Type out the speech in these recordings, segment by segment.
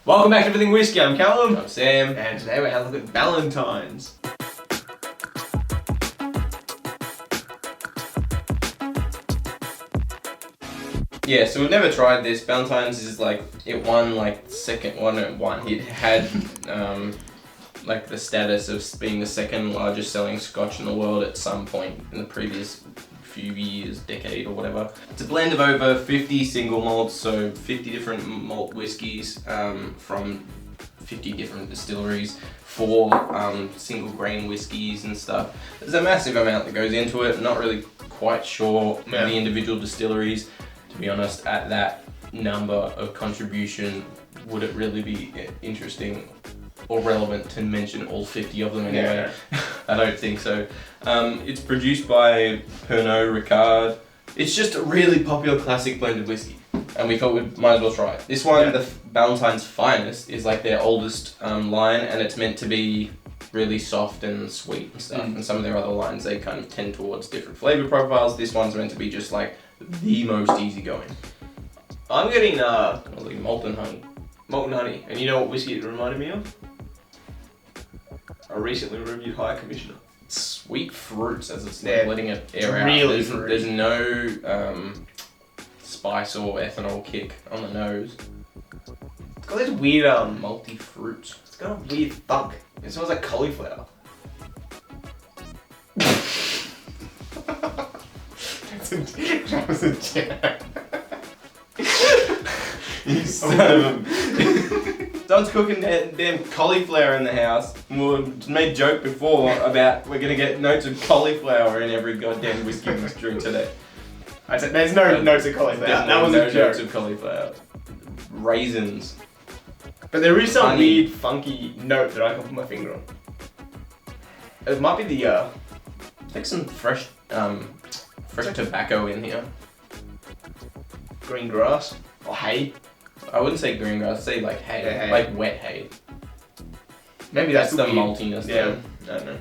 Welcome back to Everything Whiskey. I'm Callum. I'm Sam. And today we're having a look at Ballantines. Yeah, so we've never tried this. Ballantine's is like, it won like second, well no, won. It had like the status of being the second largest selling Scotch in the world at some point in the previous few years, decade or whatever. It's a blend of over 50 single malts, so 50 different malt whiskies from 50 different distilleries, 4 single grain whiskies and stuff. There's a massive amount that goes into it. Not really quite sure the individual distilleries. To be honest, at that number of contribution, would it really be interesting or relevant to mention all 50 of them anyway? Yeah. I don't think so. It's produced by Pernod Ricard. It's just a really popular classic blended whiskey, and we thought we might as well try it. This one, the Ballantines Finest, is like their oldest line, and it's meant to be really soft and sweet and stuff. And some of their other lines, they kind of tend towards different flavor profiles. This one's meant to be just like the most easygoing. I'm getting like molten honey. Molten honey. And you know what whiskey it reminded me of? I recently reviewed High Commissioner. Sweet fruits, as it's like letting it air out. Really there's no spice or ethanol kick on the nose. It's got this weird malty fruits. It's got a weird thunk. It smells like cauliflower. That was a joke. You son of a... Don's cooking damn cauliflower in the house. We made a joke before about we're gonna get notes of cauliflower in every goddamn whiskey we drink today. I said there's no notes of cauliflower. That was a joke. Notes of cauliflower. Raisins. But there is some weird, funky note that I can put my finger on. It might be the like some fresh tobacco in here. Green grass or hay. I wouldn't say green grass, I'd say like hay, hay. Like wet hay. Maybe that's the maltiness. Yeah, I don't know.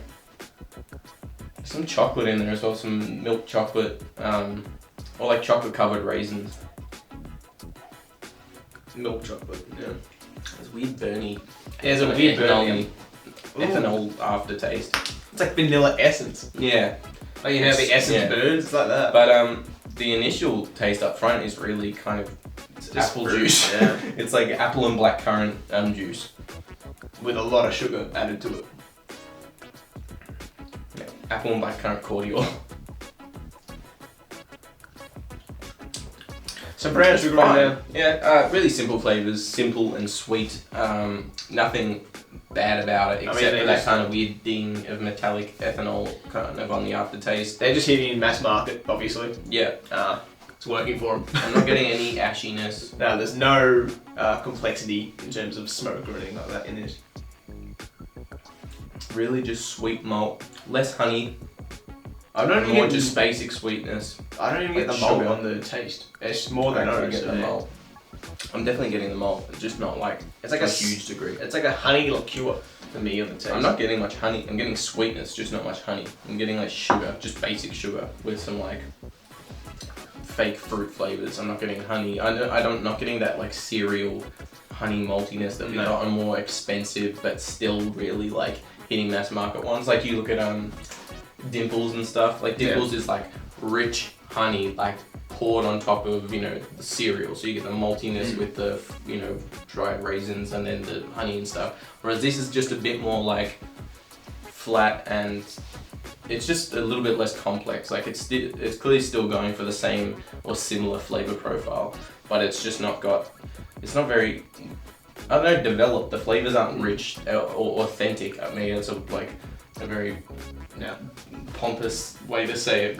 Some chocolate in there as well, some milk chocolate, or like chocolate covered raisins. Milk chocolate, yeah. There's weird burny. Yeah, there's a weird ethanol aftertaste. It's like vanilla essence. Yeah. Like you know the essence burns, it's like that. But the initial taste up front is really kind of apple juice. Yeah. It's like apple and blackcurrant juice. With a lot of sugar added to it. Yeah. Apple and blackcurrant cordial. Some brown sugar on there. Yeah, really simple flavors, simple and sweet. Nothing bad about it except for that kind of weird ding of metallic ethanol kind of on the aftertaste. They're just hitting in mass market, obviously. Yeah. It's working for them. I'm not getting any ashiness. No, there's no complexity in terms of smoke or anything like that in it. Really just sweet malt, less honey. I don't more just basic sweetness. I don't even get the malt on the taste. It's more than I get the malt. I'm definitely getting the malt, just not like it's like a huge degree. It's like a honey liqueur for me on the taste. I'm not getting much honey. I'm getting sweetness, just not much honey. I'm getting like sugar, just basic sugar with some like fake fruit flavors. I'm not getting honey. I'm not getting that like cereal honey maltiness that we got on more expensive but still really like hitting mass market ones. Like you look at Dimples and stuff. Like Dimples is like rich honey like poured on top of, you know, the cereal, so you get the maltiness with the, you know, dried raisins and then the honey and stuff. Whereas this is just a bit more like flat and it's just a little bit less complex. Like it's clearly still going for the same or similar flavor profile, but it's just not got. It's not very. I don't know. Developed. The flavors aren't rich or authentic. I mean, it's a very pompous way to say it.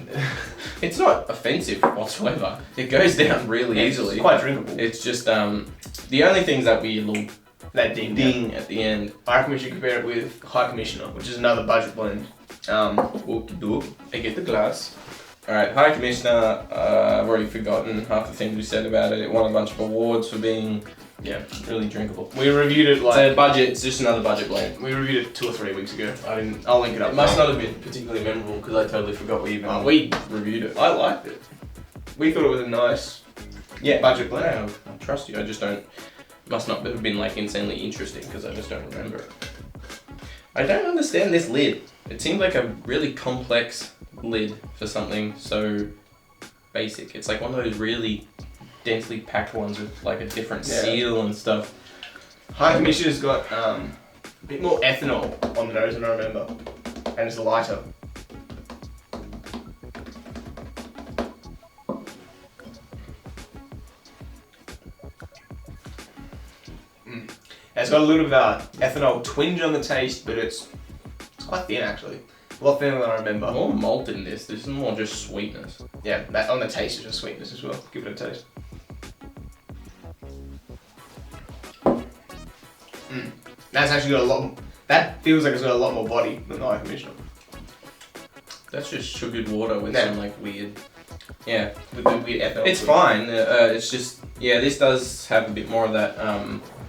It's not offensive whatsoever. It goes down really easily. It's quite drinkable. It's just the only thing's that weird little ding at the end. I reckon we should compare it with High Commissioner, which is another budget blend. I get the glass. Alright, High Commissioner, I've already forgotten half the things we said about it. It won a bunch of awards for being really drinkable. We reviewed it like... It's a budget, it's just another budget blend. We reviewed it 2 or 3 weeks ago. I'll link it up. It must not have been particularly memorable because I totally forgot we even reviewed it. I liked it. We thought it was a nice budget blend. Yeah, I trust you, I just don't Must not have been like insanely interesting because I just don't remember it. I don't understand this lid. It seems like a really complex lid for something so basic. It's like one of those really densely packed ones with like a different seal and stuff. High Commissioner's got a bit more ethanol on the nose than I remember, and it's lighter. It's got a little bit of ethanol twinge on the taste, but it's quite thin actually. A lot thinner than I remember. More malt in this. This is more just sweetness. Yeah, that on the taste is just sweetness as well. Give it a taste. That's actually got a lot. That feels like it's got a lot more body than the High Commissioner. That's just sugared water with some like weird. Yeah, with the weird ethanol. It's fine. It's just this does have a bit more of that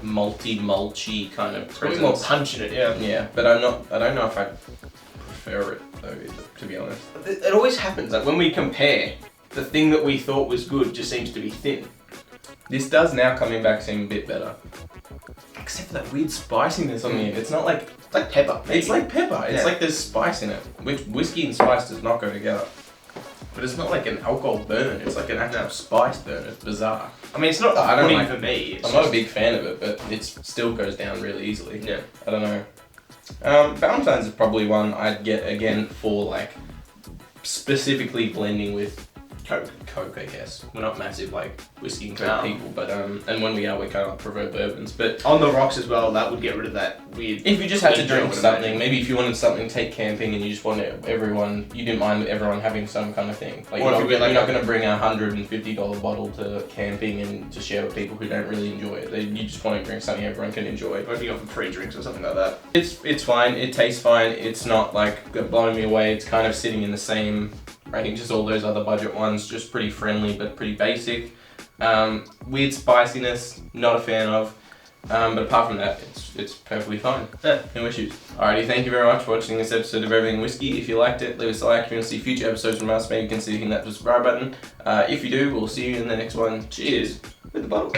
malty, mulchy kind of It's presence. got a bit more punch in it, yeah. Yeah, but I don't know if I prefer it though, to be honest. It always happens. Like when we compare, the thing that we thought was good just seems to be thin. This does now coming back seem a bit better. Except for that weird spiciness on the end. It's not like It's like pepper. Maybe. it's like pepper. It's like there's spice in it, which whiskey and spice does not go together. But it's not like an alcohol burn. It's like an actual spice burn. It's bizarre. I mean, it's not I don't pudding like- for me. I'm not a big fan of it, but it still goes down really easily. Yeah. I don't know. Ballantines is probably one I'd get again for like specifically blending with Coke, I guess. We're not massive like whiskey and Coke people, but and when we are, we kind of prefer bourbons. But On the rocks as well, that would get rid of that weird. if you just had to ginger, I drink would something, imagine. maybe if you wanted something to take camping and you just wanted you didn't mind everyone having some kind of thing. Like Or if you're you're not going to bring a $150 bottle to camping and to share with people who don't really enjoy it. You just want to drink something everyone can enjoy. Or if you go for pre-drinks or something like that. It's fine. It tastes fine. It's not like blowing me away. It's kind of sitting in the same range as all those other budget ones. Just pretty friendly, but pretty basic. Weird spiciness. Not a fan of. But apart from that, it's perfectly fine. Yeah. No issues. Alrighty, thank you very much for watching this episode of Everything Whiskey. If you liked it, leave us a like. If you want to see future episodes from us, maybe consider hitting that subscribe button. If you do, we'll see you in the next one. Cheers. With the bottle.